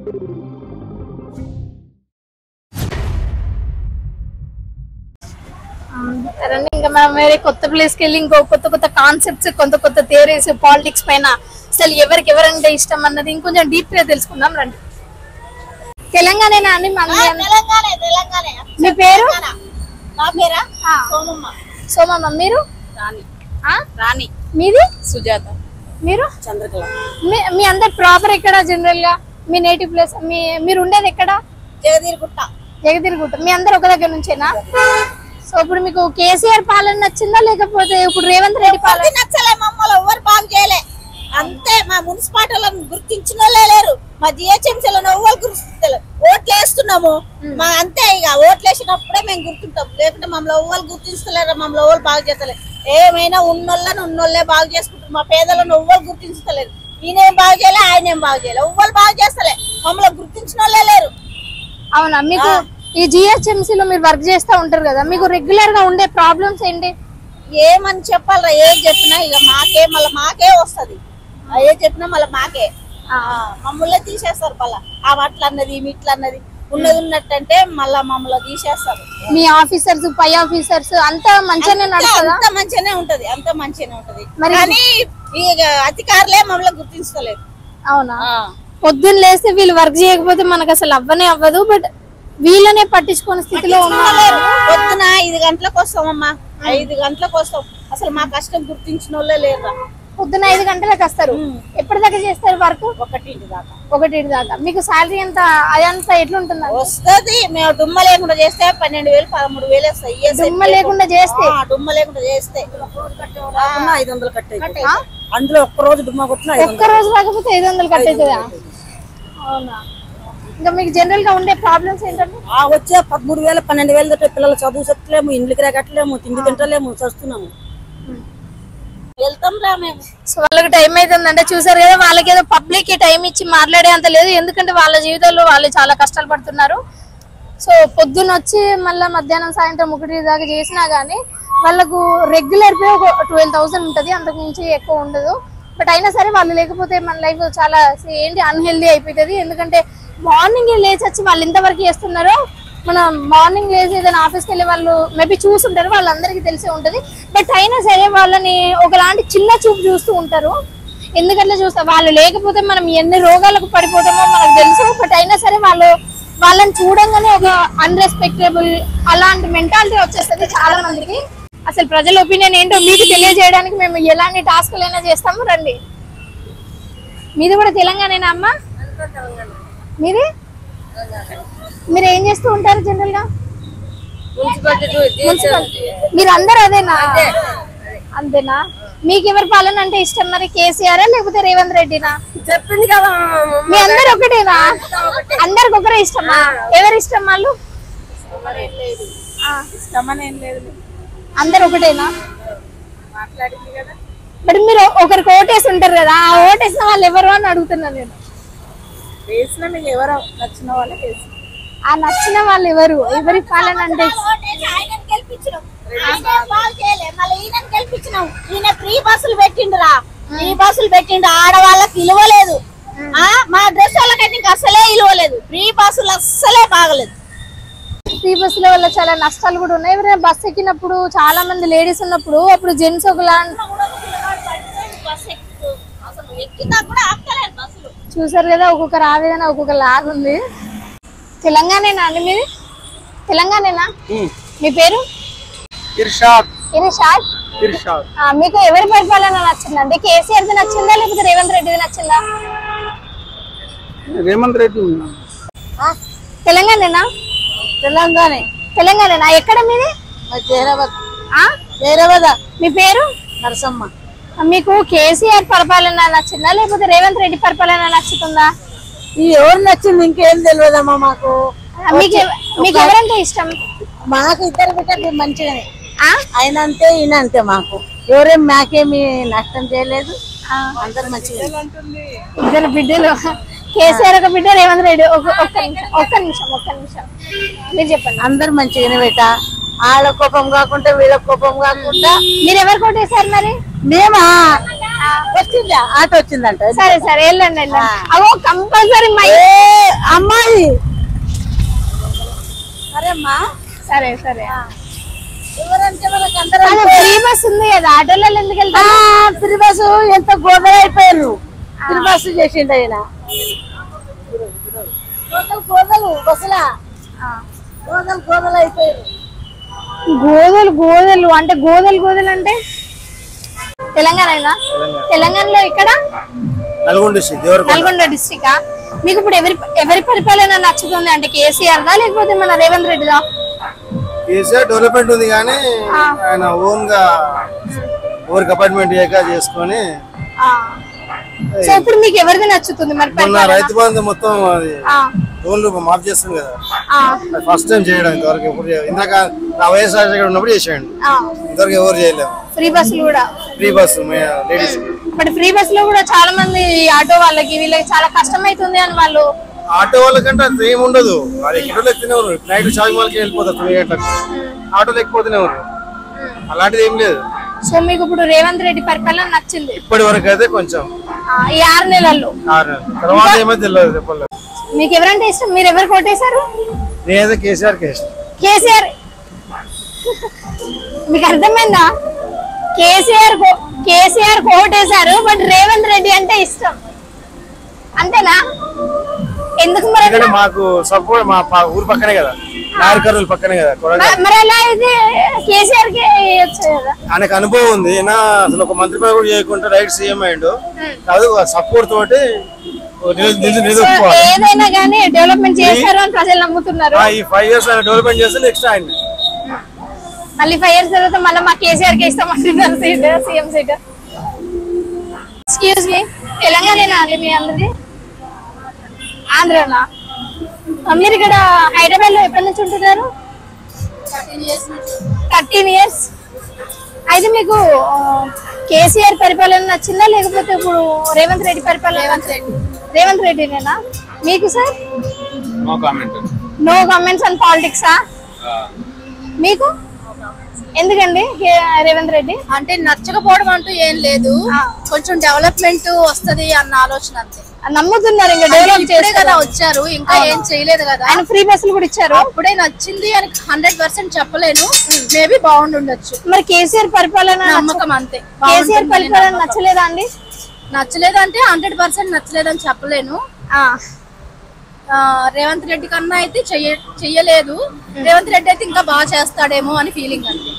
ఇంకా మనం వేరే కొత్త ప్లేస్ కి వెళ్ళి ఇంకో కొత్త కొత్త కాన్సెప్ట్స్ కొత్త థియరీస్ పాలిటిక్స్ పైన అసలు ఎవరంటే ఇష్టం అన్నది ఇంకొంచెం డీప్ గా తెలుసుకుందాం రండి. తెలంగాణేనా అండి? మీ పేరు? సోమమ్మ. మీరు? రాణి. మీది? సుజాత. మీరు? చంద్రకళ. మీ అందరు ప్రాపర్ ఎక్కడ? జనరల్ గా మీ నేటివ్ ప్లేస్ మీరు ఉండేది ఎక్కడ? జగదీర్గుట్ట. మీ అందరు ఒక దగ్గర నుంచేనా? సో ఇప్పుడు మీకు కేసీఆర్ పాలన నచ్చిందా లేకపోతే ఇప్పుడు రేవంత్ రెడ్డి పాలన? నచ్చలే, మమ్మల్ని ఎవరు బాగు చేయలే. అంతే, మా మున్సిపాలిటీలను గుర్తించిన వాళ్ళే లేరు, మా జిహెచ్ఎంసీలను ఎవరు గుర్తించలేదు. ఓట్లు వేస్తున్నాము మా అంతే, ఇక ఓట్లు వేసినప్పుడే మేము గుర్తుంటాం, లేకుంటే మమ్మల్ని ఎవరు గుర్తించలేరు, మమ్మల్ని ఎవరు బాగు చేస్తలేరు. ఏమైనా ఉన్నోళ్ళే బాగు చేసుకుంటారు, మా పేదలను ఎవరు గుర్తించలేరు. ఈయనేం బాగు చేయలే, ఆయనేం బాగు చేయలే, ఎవరు బాగు చేస్తలే, మమ్మల్ని గుర్తించిన వాళ్ళే లేరు. అవునా? మీకు ఈ జిహెచ్ఎంసీ లో మీరు వర్క్ చేస్తూ ఉంటారు కదా, మీకు రెగ్యులర్ గా ఉండే ప్రాబ్లమ్స్ ఏంటి? ఏమని చెప్పాలరా, ఏం చెప్పినా ఇక మాకే వస్తుంది, ఏం చెప్పినా మళ్ళీ మాకే, మమ్మల్ని తీసేస్తారు. మళ్ళా ఆ వాట్ల అన్నది ఇట్లా అన్నది ఉన్నది ఉన్నట్టంటే మళ్ళా మమ్మల్ని తీసేస్తారు. మీ ఆఫీసర్స్ పై ఆఫీసర్స్ అంతా మంచిగానే నడుస్తుందా? అంత మంచిగానే ఉంటది, కానీ ఇక అధికారులే మమ్మల్ని గుర్తించలేదు. అవునా? పొద్దున్న లేస్తే వీళ్ళు వర్క్ చేయకపోతే మనకు అసలు అవ్వదు, బట్ వీళ్ళనే పట్టించుకునే స్థితిలో ఉన్నారు. పొద్దున 5 గంటలకు వస్తామమ్మా, 5 గంటలకు వస్తాం, అసలు మా కష్టం గుర్తించిన వాళ్ళే లేరు. పొద్దున 5 గంటలకు వస్తారు, ఎప్పటిదాకా చేస్తారు వర్క్? 1 దాకా. మీకు శాలరీ ఎంత? అదంతా ఎట్లుంటుంది? వస్తుంది, మేము డుమ్మ లేకుండా చేస్తే 12,000 13,000 వస్తాయి. డుమ్మ లేకుండా చేస్తే 500 కట్టే, అందులో ఒక్క రోజు డుమ్మ కొట్టిన ఒక్క రోజు రాకపోతే 500 కట్టేదా? అవునా? ఇంకా మీకు జనరల్ గా ఉండే ప్రాబ్లమ్స్ ఏంటంటే వచ్చే 13,000 12,000 పిల్లలు చదువు చెప్పలేము, ఇండ్లకి కట్టలేము, తిండి తింటలేము, చస్తున్నాము. వెళ్తాం రా మేము. సో వాళ్ళకి టైం అవుతుందంటే చూసారు కదా, వాళ్ళకి ఏదో పబ్లిక్ కి టైం ఇచ్చి మాట్లాడే అంత లేదు, ఎందుకంటే వాళ్ళ జీవితాల్లో వాళ్ళు చాలా కష్టాలు పడుతున్నారు. సో పొద్దున్న వచ్చి మళ్ళీ మధ్యాహ్నం సాయంత్రం 1 దాకా చేసినా గానీ వాళ్ళకు రెగ్యులర్ పే ఒక 12,000 ఉంటుంది, అంతకు మించి ఎక్కువ ఉండదు. బట్ అయినా సరే వాళ్ళు లేకపోతే మన లైఫ్ చాలా అన్హెల్దీ అయిపోతుంది. ఎందుకంటే మార్నింగ్ లేచి వచ్చి వాళ్ళు ఇంతవరకు చేస్తున్నారో, మనం మార్నింగ్ లేచి ఏదైనా ఆఫీస్కి వెళ్ళే వాళ్ళు మేబీ చూసుంటారు, వాళ్ళందరికీ తెలిసే ఉంటుంది. బట్ అయినా సరే వాళ్ళని ఒకలాంటి చిన్న చూపు చూస్తూ ఉంటారు. ఎందుకంటే వాళ్ళు లేకపోతే మనం ఎన్ని రోగాలకు పడిపోతామో మనకు తెలుసు. బట్ అయినా సరే వాళ్ళని చూడంగానే ఒక అన్రెస్పెక్టబుల్ అలాంటి మెంటాలిటీ వచ్చేస్తుంది చాలా మందికి. అసలు ప్రజల ఒపీనియన్ ఏంటో మీకు తెలియజేయడానికి మేము ఎలాంటి టాస్కులైనా చేస్తాము, రండి. మీది కూడా తెలంగాణేనా అమ్మ? మీది? మీరు ఏం చేస్తూ ఉంటారు జనరల్ గా? మీరు అందరు అదేనా? అంతేనా? మీకు ఎవరి పాలన అంటే ఇష్టం మరి? కేసీఆర్ లేకపోతే రేవంత్ రెడ్డినా? చెప్పింది కదా, మీ అందరు ఒకటేనా? అందరికి ఒకరే ఇష్టమా? ఎవరు ఇష్టం వాళ్ళు? అందరు ఒకటేనా? బట్ మీరు ఒకరికి ఓటేసి ఉంటారు కదా, ఆ ఓటేసిన వాళ్ళు ఎవరు అని అడుగుతున్నాను నేను. ఎవరో నచ్చిన వాళ్ళే, ఆ నచ్చిన వాళ్ళు ఎవరు? ఎవరి పాలన అంటే ఈయన ఫ్రీ బస్సులు పెట్టిండురా, ఫ్రీ బస్సులు పెట్టిండు, ఆడవాళ్ళకి ఇలువలేదు, మా డ్రెస్ వాళ్ళకైతే ఇంకా అసలే ఇలువలేదు. ఫ్రీ బస్సులు అస్సలే బాగలేదు. ఫ్రీ బస్సుల వల్ల చాలా నష్టాలు కూడా ఉన్నాయి. ఎవరైనా బస్సు ఎక్కినప్పుడు చాలా మంది లేడీస్ ఉన్నప్పుడు అప్పుడు జెంట్స్ చూసారు కదా, ఒక్కొక్కరు ఆవేదన ఒక్కొక్క లాగుంది. తెలంగాణేనా అండి మీది? తెలంగాణేనా? మీ పేరు? ఇర్షాద్. మీకు ఎవరి పరిపాలన నచ్చిందండి? కేసీఆర్ నచ్చిందా లేకపోతే రేవంత్ రెడ్డి నచ్చిందా? రేవంత్ రెడ్డి. తెలంగాణేనా? తెలంగాణేనా? ఎక్కడ మీది? జైరాబాద్. మీ పేరు? నరసమ్మ. మీకు కేసీఆర్ పరిపాలన నచ్చిందా లేకపోతే రేవంత్ రెడ్డి పరిపాలన నచ్చుతుందా? ఎవరు నచ్చింది ఇంకేం తెలియదమ్మా మాకు. మీకు ఎవరంటే ఇష్టం? మాకు ఇద్దరు బిడ్డలు మంచిగానే, ఆయన అంతే ఈయన అంతే. మాకు ఎవరేం మాకేమి నష్టం చేయలేదు, అందరు మంచిగా. ఇద్దరు బిడ్డలు, కేసీఆర్ ఒక బిడ్డ, రేవంత్ రెడ్డి ఒక్క నిమిషం మీరు చెప్పండి. అందరు మంచిగానే బేట, వాళ్ళ కోపం కాకుండా వీళ్ళ కోపం కాకుండా. మీరు ఎవరు కొట్టేశారు మరి? మేమా వచ్చిందా ఆటో వచ్చిందంట. సరే సరే వెళ్ళండి వెళ్ళండి. అవో కంపల్సరీ అమ్మాయి సరే అమ్మా. సరే సరే ఎవరంటే మనకు అందరూ ఫ్రీ బస్ ఉంది కదా, ఆటోలలో ఎందుకు వెళ్తారు? ఫ్రీ బస్సు ఎంత గోదలు అయిపోయారు. ఫ్రీ బస్సు చేసిండు ఆయన. గోదలు బస్సులా గోదలు అయిపోయారు. గోదలు అంటే గోదలు అంటే తెలంగాణ. తెలంగాణలో ఇక్కడ నల్గొండ డిస్ట్రిక్ట్. మీకు ఇప్పుడు ఎవరి పరిపాలన నచ్చుతుంది అంటే కేసీఆర్ దా లేకపోతే మన రేవంత్ రెడ్డిదా? కేసీఆర్ డెవలప్మెంట్ ఉంది కానీ ఆయన ఓన్ గా ఓవర్ అపాయింట్మెంట్ చేసుకొని. సో ఇప్పుడు మీకు ఎవరిది నచ్చుతుంది మరి? రైతు బంధు మొత్తం లోన్లు మాఫ్ చేస్తుంది కదా, ఫస్ట్ టైం చేయడం. ఇంతవరకు ఎప్పుడు ఇందాక నా వైఎస్ఆర్ ఉన్నప్పుడు చేసాడు, ఇంతవరకు ఎవరు చేయలేదు. ఫ్రీ బస్సులు కూడా free bus ladies. But free bus లో కూడా చాలా మంది ఆటో వాళ్ళకి వీళ్ళకి చాలా కష్టం అవుతుంది అని వాళ్ళు. ఆటో వాళ్ళకంటే అంత ఏమి ఉండదు, అది ఎక్కడో ఎక్కినవారు నైట్ షాపింగ్ మాల్కి వెళ్ళిపోతారు 9 గంటలకు, ఆటోలు ఎక్కిపోతున్నవారు, అలాంటిది ఏం లేదు. సో మీకు ఇప్పుడు రేవంత్ రెడ్డి పరిపాలన నచ్చింది ఇప్పటి వరకు అయితే కొంచెం ఈ 6 నెలల్లో. తర్వాత ఏమో తెలియదు చెప్పలేదు. మీకు ఎవరంటే ఇష్టం? మీరు ఎవరు కోటేశారు? నేనైతే కేసీఆర్ కేసీఆర్. మీకు అర్థమైందా? కేసీఆర్ కోటేశారు, బట్ రేవంత్ రెడ్డి అంటే ఇష్టం, అంతేనా? ఎందుకు మరి? మాకు సపోర్ట్ మా ఊరు పక్కనే కదా, నాయకర్నూలు పక్కనే కదా. మరి అలా అయితే కేసీఆర్ కి ఆయనకు అనుభవం ఉంది. అసలు ఒక మంత్రి పదవి కూడా చేయకుండా రైట్ సీఎం అయ్యిండు. కాదు సపోర్ట్ తోటి ఏదైనా కానీ డెవలప్మెంట్ చేశారు అని ప్రజలు నమ్ముతున్నారు. ఈ 5 years ఆయన డెవలప్మెంట్ చేస్తే నెక్స్ట్ ఆయన మళ్ళీ 5 years తర్వాత మళ్ళీ మా కేసీఆర్ కి ఇస్తామంటున్నారు సీఎం సీట్. ఎక్స్క్యూజ్ మీ, తెలంగాణనా అండి మీ అందరిది? ఆంధ్రనా? మీరు ఇక్కడ హైదరాబాద్ లో ఎప్పటి నుంచి ఉంటున్నారు? 13 years. అయితే మీకు కేసీఆర్ పరిపాలన నచ్చిందా లేకపోతే ఇప్పుడు రేవంత్ రెడ్డి పరిపాలన? రేవంత్ రెడ్డినేనా? మీకు సార్? నో కామెంట్స్ ఆన్ పాలిటిక్సా? మీకు ఎందుకండి రేవంత్ రెడ్డి అంటే నచ్చకపోవడం అంటూ ఏం లేదు, కొంచెం డెవలప్మెంట్ వస్తది అన్న ఆలోచన అంతే. నమ్ముతున్నారు ఇంకా డెవలప్ చేసే కదా వచ్చారు, ఇంకా ఏం చేయలేదు కదా. ఆయన ఫ్రీ బస్సులు కూడా ఇచ్చారు. అప్పుడే నచ్చింది అని 100% చెప్పలేను, మేబీ బాగుండొచ్చు. మరి కేసీఆర్ పరిపాలన నమ్మకం అంతే. కేసీఆర్ పరిపాలన నచ్చలేదా అండి? నచ్చలేదంటే 100% నచ్చలేదని చెప్పలేను. రేవంత్ రెడ్డి కన్నా అయితే చెయ్యలేదు, రేవంత్ రెడ్డి అయితే ఇంకా బాగా చేస్తాడేమో అని ఫీలింగ్ అంతే.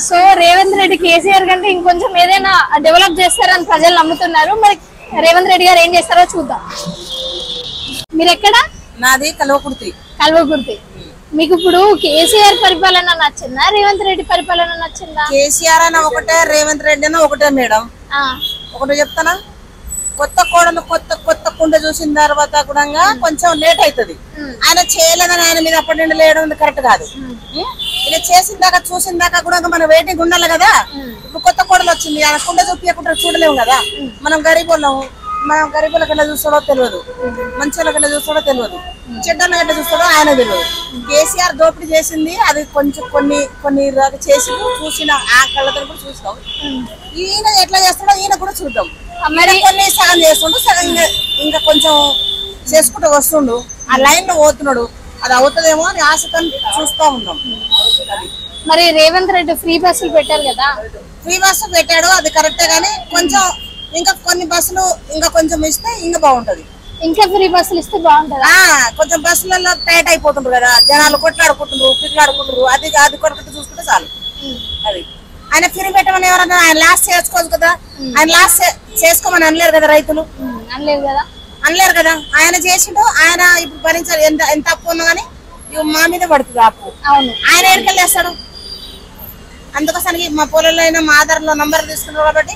సో రేవంత్ రెడ్డి కేసీఆర్ కంటే ఇంకొంచెం ఏదైనా డెవలప్ చేస్తారని ప్రజలు నమ్ముతున్నారు. మరి రేవంత్ రెడ్డి గారు ఏం చేస్తారో చూద్దాం. మీరు ఎక్కడ? నాది కల్వకుర్తి. మీకు ఇప్పుడు కేసీఆర్ పరిపాలన నచ్చిందా రేవంత్ రెడ్డి పరిపాలన నచ్చిందా? కేసీఆర్ అన్న ఒకటే, రేవంత్ రెడ్డి అన్న ఒకటే మేడం. ఒకటే చెప్తానా, కొత్త కోడలు కొత్త కుండ చూసిన తర్వాత కూడా కొంచెం లేట్ అవుతుంది. ఆయన చేయలేదని ఆయన మీద అప్పటి నుండి లేయడం కరెక్ట్ కాదు. ఇలా చేసిన దాకా చూసిన దాకా కూడా మనం వెయిటింగ్ ఉండాలి కదా. ఇప్పుడు కొత్త కోడలు వచ్చింది, ఆయన కుండ చూపించకుండా చూడలేము కదా. మనం గరీబులం, మనం గరీబులకు ఎట్లా చూస్తాడో తెలియదు, మంచి వాళ్ళకి ఎట్లా చూస్తాడో తెలియదు, చెడ్డలకు ఎట్లా చూస్తాడో ఆయన తెలియదు. కేసీఆర్ దోపిడీ చేసింది అది కొంచెం కొన్ని చేసి చూసిన ఆ కళ్ళతో కూడా చూస్తాం. ఈయన ఎట్లా చేస్తాడో ఈయన కూడా చూద్దాం. కొన్ని సగం చేస్తుండు, సగం ఇంకా కొంచెం చేసుకుంటూ వస్తుండు. ఆ లైన్ లో పోతున్నాడు, అది అవుతుందేమో అని ఆశతో చూస్తూ ఉన్నాం. మరి రేవంత్ రెడ్డి ఫ్రీ బస్సులు పెట్టారు కదా, ఫ్రీ బస్సు పెట్టాడు, అది కరెక్టే. కానీ కొంచెం ఇంకా కొన్ని బస్సులు ఇంకా కొంచెం ఇస్తే ఇంకా బాగుంటది. ఇంకా ఫ్రీ బస్సులు ఇస్తే బాగుంటది. కొంచెం బస్సులలో టైట్ అయిపోతుండ్రు కదా, జనాలు కొట్లాడుకుంటున్నారు, పిట్లాడుకుంటారు. అది కొడుకుంటూ చూసుకుంటే చాలు. అది ఆయన ఫ్రీ పెట్టమని ఎవరన్నా ఆయన లాస్ట్ చేసుకోవచ్చు కదా. ఆయన లాస్ట్ చేసుకోమని అనలేరు కదా, రైతులు అనలేరు కదా. ఆయన చేసిండు, ఆయన ఇప్పుడు భరించాలి. ఎంత అప్పు ఉన్నా కానీ మా మీద పడుతుంది అప్పు. అవును, ఆయన ఎక్కడికి వేస్తాడు. అందుకోసానికి మా పొలంలో అయినా మా ఆధార్లో నంబర్ తీసుకున్నారు కాబట్టి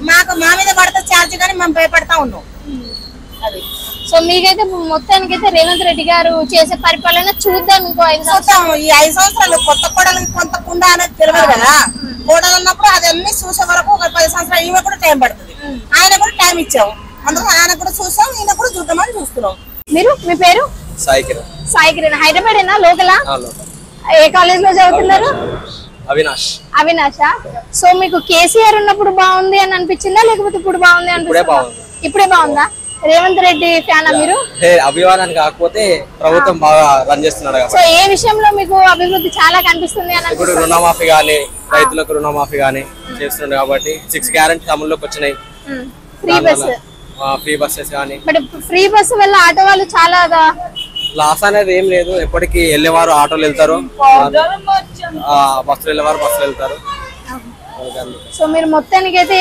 మా మీద పడితే ఛార్జ్ కానీ మేము భయపడతా ఉన్నాం. అది సో మీకైతే మొత్తానికైతే రేవంత్ రెడ్డి గారు చేసే పరిపాలన చూద్దాం. ఇంకో 5 సంవత్సరాలు, ఈ 5 సంవత్సరాలు కొత్త కోడలకి కొంత కుండ అనేది తెలియదు కదా. కోడలు ఉన్నప్పుడు అదన్నీ చూసే వరకు ఒక 10 సంవత్సరాలు ఈమె కూడా టైం పడుతుంది. ఆయన కూడా టైం ఇచ్చాము, అందుకు ఆయన కూడా చూసాం, ఈయన కూడా చూద్దామని చూస్తున్నాం. మీ పేరు? సాయి కిరణ్. హైదరాబాద్ లోకలా? ఏ కాలేజ్ లో చదువుతున్నారు? అవినాష్. సో మీకు కేసీఆర్ ఉన్నప్పుడు బాగుంది అని అనిపించిందా లేకపోతే ఇప్పుడు బాగుంది అనిపిస్తుందా? ఇప్పుడే బాగుందా? రేవంత్ రెడ్డి ఫ్యానా మీరు? అభిమానాన్ని కాకపోతే ప్రభుత్వం బాగా రన్ చేస్తున్నాడు. సో ఏ విషయంలో మీకు అభివృద్ధి చాలా కనిపిస్తుంది అని? ఇప్పుడు రుణమాఫీ గానీ రైతులకు రుణమాఫీ గానీ చేస్తున్నాడు కాబట్టి 6 గ్యారెంటీ అమల్లోకి వచ్చినాయి. ఫ్రీ బస్సెస్ గానీ. ఫ్రీ బస్ వల్ల ఆటో వాళ్ళు చాలా లాస్ అనేది ఏం లేదు. ఎప్పటికీ వెళ్ళేవారు ఆటోలు వెళ్తారు, బస్సులు వెళ్ళేవారు బస్సులు వెళ్తారు. సో మీరు మొత్తానికి అయితే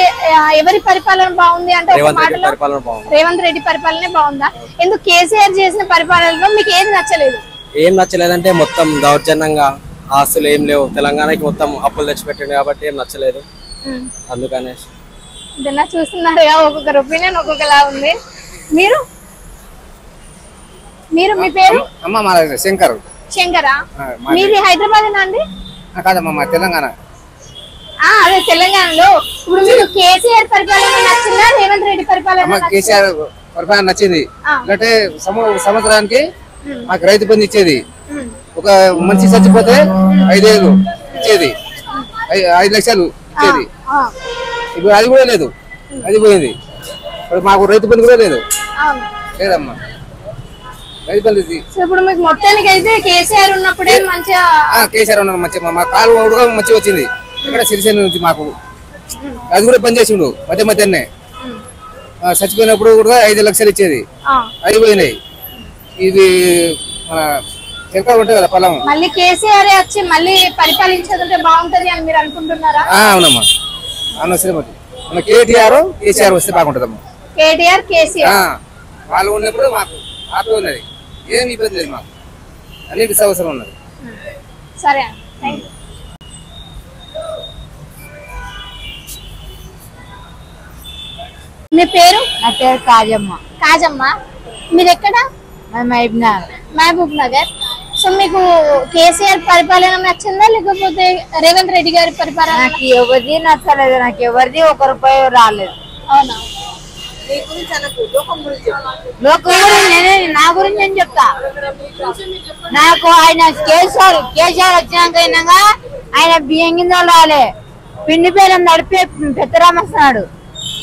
ఎవరి పరిపాలన బాగుంది అంటే రేవంత్ రెడ్డి పరిపాలనే బాగుందా? ఎందుకు కేసీఆర్ చేసిన పరిపాలనలో మీకు ఏది నచ్చలేదు? ఏం నచ్చలేదంటే మొత్తం దౌర్జన్యంగా ఆస్తులు ఏం లేవు. తెలంగాణకి మొత్తం అప్పులు తెచ్చిపెట్టింది కాబట్టి ఏం నచ్చలేదు. అందుకనే చూస్తున్నారుగా ఒక్కొక్కరు ఒపీనియన్ ఒక్కొక్కలా ఉంది. మీరు మీ పేరు? శంకరా. మీది హైదరాబాద్ అండి? తెలంగాణ. అదే తెలంగాణలో. ఇప్పుడు మీకు కేసీఆర్ పరిపాలన నచ్చిందా రేవంత్ రెడ్డి పరిపాలన? కేసీఆర్ పరిపాలన నచ్చింది. అంటే సంవత్సరానికి మాకు రైతు బంధు ఇచ్చేది. ఒక మనిషి చచ్చిపోతే 5,000 ఇచ్చేది, 5 లక్షలు ఇచ్చేది. ఇప్పుడు అది కూడా లేదు, అది పోయింది. ఇప్పుడు మాకు రైతు బంధు కూడా లేదు, లేదమ్మా రైతు బంధు. ఇప్పుడు మీకు మొత్తానికి అయితే కేసీఆర్ ఉన్నప్పుడే మంచిగా కేసీఆర్ ఉన్నప్పుడు మంచిగా మా కాలు కూడా మంచిగా వచ్చింది. ఇక్కడ సిరిసేన నుంచి మాకు అది కూడా పని చేసిండు. మధ్యనే చచ్చిపోయినప్పుడు కూడా 5 లక్షలు ఇచ్చేది, అది పోయినాయి. ఇది మన చెరకాలు ఉంటాయి కదా పొలం, మళ్ళీ కేసీఆర్ వచ్చి మళ్ళీ పరిపాలించేదంటే బాగుంటది అని మీరు అనుకుంటున్నారా? అవునమ్మా, అవును. శ్రీమతి మన కేసీఆర్ వస్తే బాగుంటదమ్మా. కేటీఆర్ కేసీఆర్ వాళ్ళు ఉన్నప్పుడు మాకు ఆటో ఉన్నది, ఏమి ఇబ్బంది లేదు మాకు, అన్నిటి అవసరం ఉన్నది. సరే. మీ పేరు? నా పేరు కాజమ్మ. కాజమ్మ. మీరు ఎక్కడ? మహబూబ్ నగర్. సో మీకు కేసీఆర్ పరిపాలన నచ్చిందా లేకపోతే రేవంత్ రెడ్డి గారి పరిపాలన? నాకు ఎవరిది నచ్చలేదు, నాకు ఎవరిది 1 రూపాయి రాలేదు. అవునా? నా గురించి నేను చెప్తా. నాకు ఆయన కేసీఆర్ వచ్చినాక ఆయన బియ్యం కింద రాలే, పిండి పేరు నడిపే పెద్దరామస్తున్నాడు.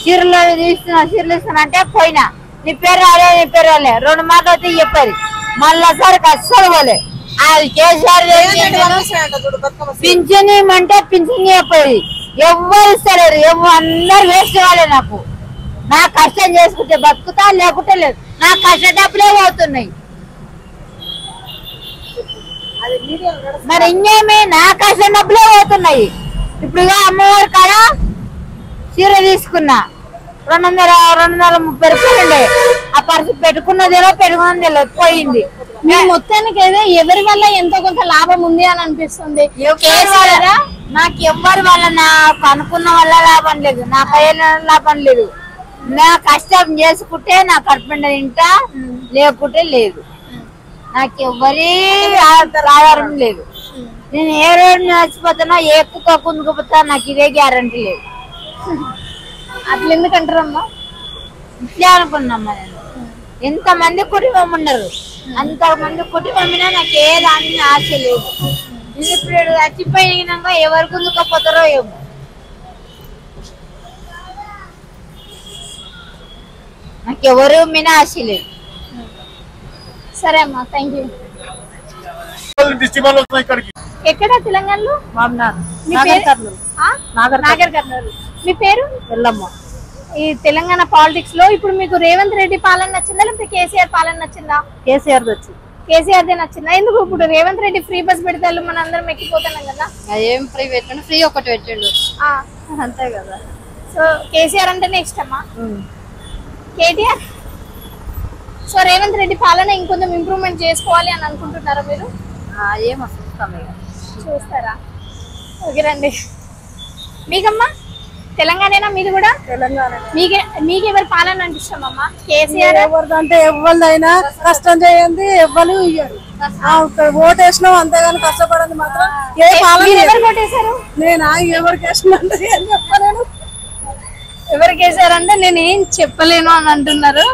చీరలు ఇస్తున్నా అంటే పోయినా, నీ పేరు రాలే 2 మాటలు అయితే చెప్పారు. మళ్ళా సరికి అస్సలు పోలే. అది కేసీఆర్ పింఛన్ ఇవ్వమంటే పింఛన్ చెప్పేది, ఎవ్వరు ఇస్తలేరు, అందరు వేస్ట్ కాలే. నా కష్టం చేసుకుంటే బతుకుతా, లేకుంటే లేదు. నా కష్ట డబ్బులే పోతున్నాయి. మరి ఇంకేమి నా కష్టం డబ్బులే పోతున్నాయి. ఇప్పుడు అమ్మవారి కాడ చీర తీసుకున్నా 230 రూపాయలు. ఆ పరిస్థితి పెట్టుకున్నదేలో పెట్టుకున్నది పోయింది. మొత్తానికి అయితే ఎవరి వల్ల ఎంతో కొంత లాభం ఉంది అని అనిపిస్తుంది. నాకు ఎవరి వల్ల నాకు అనుకున్న వల్ల లాభం లేదు, నా పైన లాభం లేదు. నా కష్టం చేసుకుంటే నా కడుపు తింటా, లేకుంటే లేదు. నాకు ఎవరి ఆధారం లేదు. నేను ఏ రోజు నచ్చిపోతున్నా, ఎక్కువ కుందుకుపోతా, నాకు ఇదే గ్యారంటీ లేదు. అట్లా ఎందుకంటారమ్మా? ఇట్లే అనుకున్నామ్మా. నేను ఎంతమంది కుటుంబం ఉన్నారు, అంతమంది కుటుంబం మీద నాకు ఏ దాని ఆశ లేదు. ఇప్పుడు చచ్చిపోయినాక ఎవరు కుందుకపోతారో ఏమో. నాకు ఎవరు మీద ఆశ లేదు. సరే అమ్మా, థ్యాంక్ యూ. ఎక్కడ తెలంగాణలో? నాగర్ కర్నూలు. మీ పేరు? వెళ్ళమ్మ. ఈ తెలంగాణ పాలిటిక్స్ లో ఇప్పుడు మీకు రేవంత్ రెడ్డి పాలన నచ్చిందా లేకపోతే కేసీఆర్ పాలన నచ్చిందా? కేసీఆర్ వచ్చింది. కేసీఆర్ నచ్చిందా? ఎందుకు? ఇప్పుడు రేవంత్ రెడ్డి ఫ్రీ బస్ పెడతారు, మన అందరం ఎక్కిపోతున్నాం కదా. ఏం ఫ్రీ పెట్టండి, ఫ్రీ ఒకటి పెట్టండు అంతే కదా. సో కేసీఆర్ అంటేనే ఇష్టమా? కేటీఆర్. సో రేవంత్ రెడ్డి పాలన ఇంకొంచెం ఇంప్రూవ్మెంట్ చేసుకోవాలి అని అనుకుంటున్నారా మీరు? ఏమో చూస్తారా? ఓకే రండి. మీకమ్మా తెలంగాణ మీది కూడా? తెలంగాణ. మీకు ఎవరి పాలన అంటే ఇష్టమమ్మా? కేసీఆర్. ఎవరిదంటే ఎవరిదైనా కష్టం చేయండి, ఎవరు ఇయ్యరు. ఓటేసినాం అంతేగాని కష్టపడండి మాత్రం ఏ పాలన. ఎవరు ఓటేశారు? నేనా? ఎవరికి వేసిన అంటే ఏం చెప్పలేను. ఎవరికి వేసారంటే నేను ఏం చెప్పలేను అని అంటున్నారు.